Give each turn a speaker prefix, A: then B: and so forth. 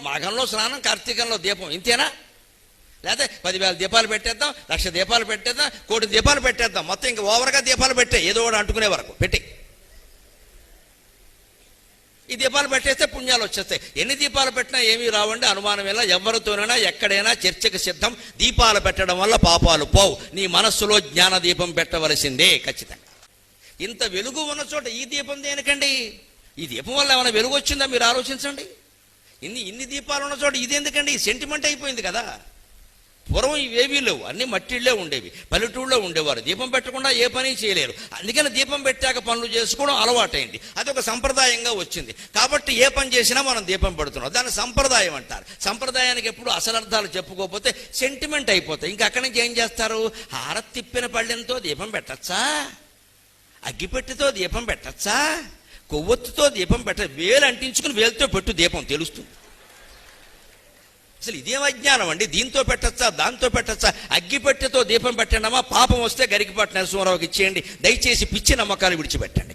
A: మాఘంలో స్నానం, కార్తీకంలో దీపం, ఇంతేనా? లేకపోతే 10,000 దీపాలు పెట్టేద్దాం, 1,00,000 దీపాలు పెట్టేద్దాం, 1,00,00,000 దీపాలు పెట్టేద్దాం, మొత్తం ఇంకా ఓవర్గా దీపాలు పెట్టే, ఏదో ఒకటి అంటుకునే వరకు పెట్టి ఈ దీపాలు పెట్టేస్తే పుణ్యాలు వచ్చేస్తాయి. ఎన్ని దీపాలు పెట్టినా ఏమీ రావండి, అనుమానం ఇలా. ఎవరితోనైనా ఎక్కడైనా చర్చకు సిద్ధం. దీపాలు పెట్టడం వల్ల పాపాలు పోవు. నీ మనస్సులో జ్ఞాన దీపం పెట్టవలసిందే ఖచ్చితంగా. ఇంత వెలుగు ఉన్న చోట ఈ దీపం దేనికండి? ఈ దీపం వల్ల ఏమైనా వెలుగు వచ్చిందా మీరు ఆలోచించండి. ఇన్ని దీపాలు ఉన్న చోట ఇది ఎందుకండి? సెంటిమెంట్ అయిపోయింది కదా. పూర్వం ఇవేవీ లేవు, అన్ని మట్టిళ్ళే ఉండేవి, పల్లెటూళ్ళలో ఉండేవారు. దీపం పెట్టకుండా ఏ పని చేయలేరు. అందుకని దీపం పెట్టాక పనులు చేసుకోవడం అలవాటైంది. అదొక సంప్రదాయంగా వచ్చింది. కాబట్టి ఏ పని చేసినా మనం దీపం పెడుతున్నాం. దాన్ని సంప్రదాయం అంటారు. సంప్రదాయానికి ఎప్పుడు అసలర్థాలు చెప్పుకోకపోతే సెంటిమెంట్ అయిపోతాయి. ఇంకా అక్కడి నుంచి ఏం చేస్తారు? హారతి తిప్పిన పళ్ళెంతో దీపం పెట్టచ్చా? అగ్గిపెట్టితో దీపం పెట్టచ్చా? కొవ్వొత్తుతో దీపం పెట్ట, వేలు అంటించుకుని వేలుతో పెట్టు, దీపం తెలుస్తుంది. అసలు ఇదేం అజ్ఞానం అండి? దీంతో పెట్టచ్చా, దాంతో పెట్టచ్చా? అగ్గిపెట్టెతో దీపం పెట్టండమా, పాపం వస్తే గరికపాటి నరసింహారావుకి ఇచ్చేయండి. దయచేసి పిచ్చి నమ్మకాలు విడిచిపెట్టండి.